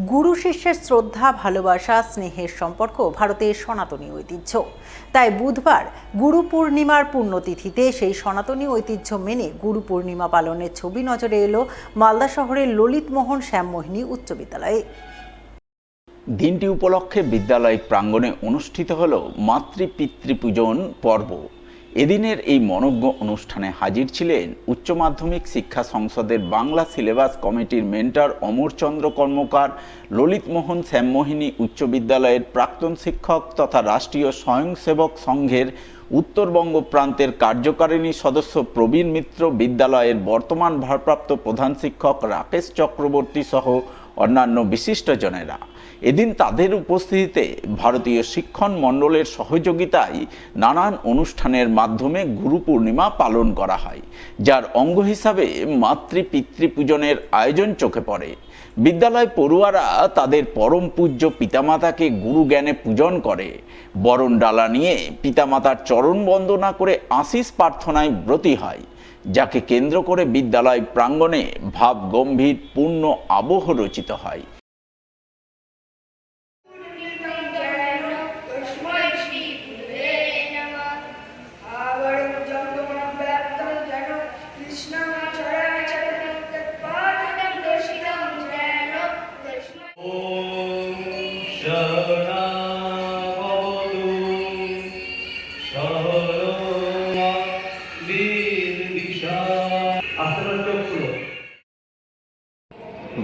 গুরু শিষ্যের শ্রদ্ধা, ভালোবাসা, স্নেহের সম্পর্ক ভারতের সনাতনী ঐতিহ্য। তাই বুধবার গুরু পূর্ণিমার পুণ্যতিথিতে সেই সনাতনী ঐতিহ্য মেনে গুরু পূর্ণিমা পালনের ছবি নজরে এলো মালদা শহরের ললিতমোহন শ্যামমোহিনী উচ্চ বিদ্যালয়ে। দিনটি উপলক্ষে বিদ্যালয় প্রাঙ্গণে অনুষ্ঠিত হল মাতৃ পিতৃপূজন পর্ব। এদিনের এই মনোজ্ঞ অনুষ্ঠানে হাজির ছিলেন উচ্চ মাধ্যমিক শিক্ষা সংসদের বাংলা সিলেবাস কমিটির মেন্টর অমরচন্দ্র কর্মকার, ললিতমোহন শ্যামমোহিনী উচ্চ বিদ্যালয়ের প্রাক্তন শিক্ষক তথা রাষ্ট্রীয় স্বয়ংসেবক সংঘের উত্তরবঙ্গ প্রান্তের কার্যকারিণী সদস্য প্রবীণ মিত্র, বিদ্যালয়ের বর্তমান ভারপ্রাপ্ত প্রধান শিক্ষক রাকেশ চক্রবর্তী সহ অন্যান্য বিশিষ্টজনেরা। এদিন তাদের উপস্থিতিতে ভারতীয় শিক্ষণ মণ্ডলের সহযোগিতায় নানান অনুষ্ঠানের মাধ্যমে গুরু পূর্ণিমা পালন করা হয়, যার অঙ্গ হিসাবে মাতৃ পিতৃপূজনের আয়োজন চোখে পড়ে। বিদ্যালয় পড়ুয়ারা তাদের পরম পূজ্য পিতামাতাকে গুরু জ্ঞানে পূজন করে, বরণ ডালা নিয়ে পিতামাতার চরণ বন্দনা করে আশিস প্রার্থনায় ব্রতী হয়, যাকে কেন্দ্র করে বিদ্যালয় প্রাঙ্গণে ভাব গম্ভীর পূর্ণ আবহ রচিত হয়।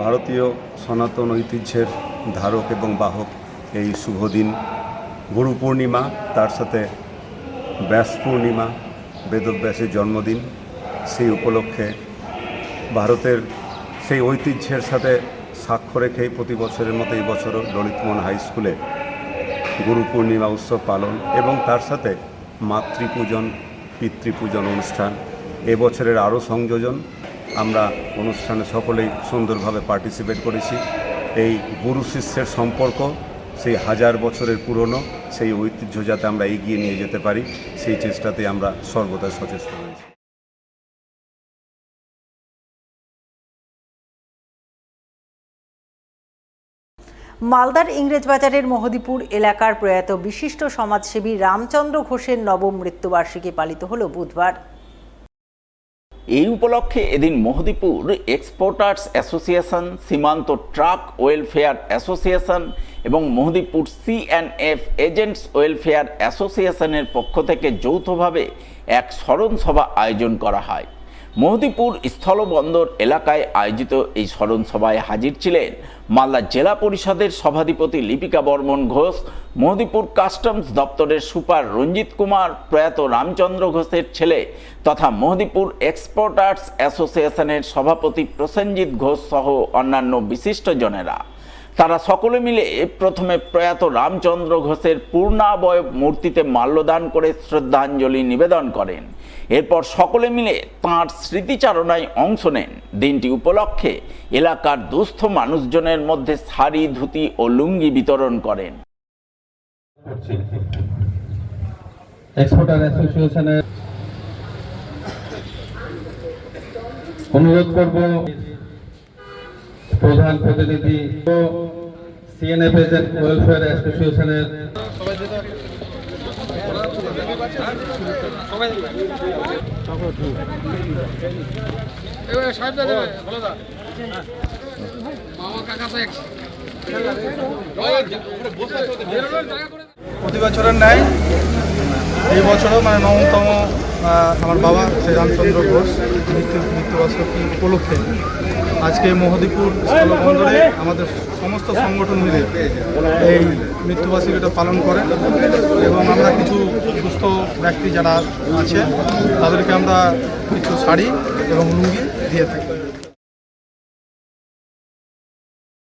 ভারতীয় সনাতন ঐতিহ্যের ধারক এবং বাহক এই শুভ দিন গুরু পূর্ণিমা, তার সাথে ব্যাস পূর্ণিমা, বেদব্যাসের জন্মদিন। সেই উপলক্ষে ভারতের সেই ঐতিহ্যের সাথে সাক্ষ্য রেখেই প্রতি বছরের মতো এই বছরও ললিতমোহন হাই স্কুলে গুরু পূর্ণিমা উৎসব পালন এবং তার সাথে মাতৃপূজন পিতৃপূজন অনুষ্ঠান। এবছরের আরও সংযোজন। আমরা অনুষ্ঠানে সকলেই সুন্দরভাবে পার্টিসিপেট করেছি। এই গুরু শিষ্যের সম্পর্ক সেই হাজার বছরের পুরনো সেই ঐতিহ্য যাতে আমরা এগিয়ে নিয়ে যেতে পারি, সেই চেষ্টাতে আমরা সর্বদা সচেষ্ট রয়েছি। মালদার ইংরেজবাজারের মহদীপুর এলাকার প্রয়াত বিশিষ্ট সমাজসেবী রামচন্দ্র ঘোষের নবম মৃত্যুবার্ষিকী পালিত হল বুধবার। এই উপলক্ষে এদিন মহদীপুর এক্সপোর্টার্স অ্যাসোসিয়েশন, সীমান্ত ট্রাক ওয়েলফেয়ার অ্যাসোসিয়েশন এবং মহদীপুর CNF এজেন্টস ওয়েলফেয়ার অ্যাসোসিয়েশনের পক্ষ থেকে যৌথভাবে এক স্মরণ সভা আয়োজন করা হয়। মহদীপুর স্থলবন্দর এলাকায় আয়োজিত এই স্মরণ সভায় হাজির ছিলেন মালদা জেলা পরিষদের সভাধিপতি লিপিকা বর্মন ঘোষ, মহদীপুর কাস্টমস দপ্তরের সুপার রঞ্জিত কুমার, প্রয়াত রামচন্দ্র ঘোষের ছেলে তথা মহদীপুর এক্সপোর্টার্স অ্যাসোসিয়েশনের সভাপতি প্রসেনজিৎ ঘোষ সহ অন্যান্য বিশিষ্টজনেরা। তারা সকলে মিলে প্রথমে প্রয়াত রামচন্দ্র ঘোষের পূর্ণাবয়ব মূর্তিতে মাল্যদান করে শ্রদ্ধাঞ্জলি নিবেদন করেন। এরপর সকলে মিলে তাঁর স্মৃতিচারণায় অংশ নেন। দিনটি উপলক্ষে এলাকার দুস্থ মানুষজনের মধ্যে শাড়ি, ধুতি ও লুঙ্গি বিতরণ করেন। এক্সপোর্টার অ্যাসোসিয়েশনের অনুরোধ করব প্রধান প্রতিনিধি CNF এজেন্ট ওয়েলফেয়ার অ্যাসোসিয়েশনের প্রতি বছরের ন্যায় এই বছরও নবমতম আমার বাবা শ্রী রামচন্দ্র ঘোষ মৃত্যুবার্ষিকী উপলক্ষে আজকে মহদীপুর স্থলবন্দরে আমাদের সমস্ত সংগঠন মিলে এই মৃত্যুবার্ষিকীটা পালন করে এবং আমরা কিছু সুস্থ ব্যক্তি যারা আছে তাদেরকে আমরা কিছু শাড়ি এবং লুঙ্গি দিয়ে থাকি।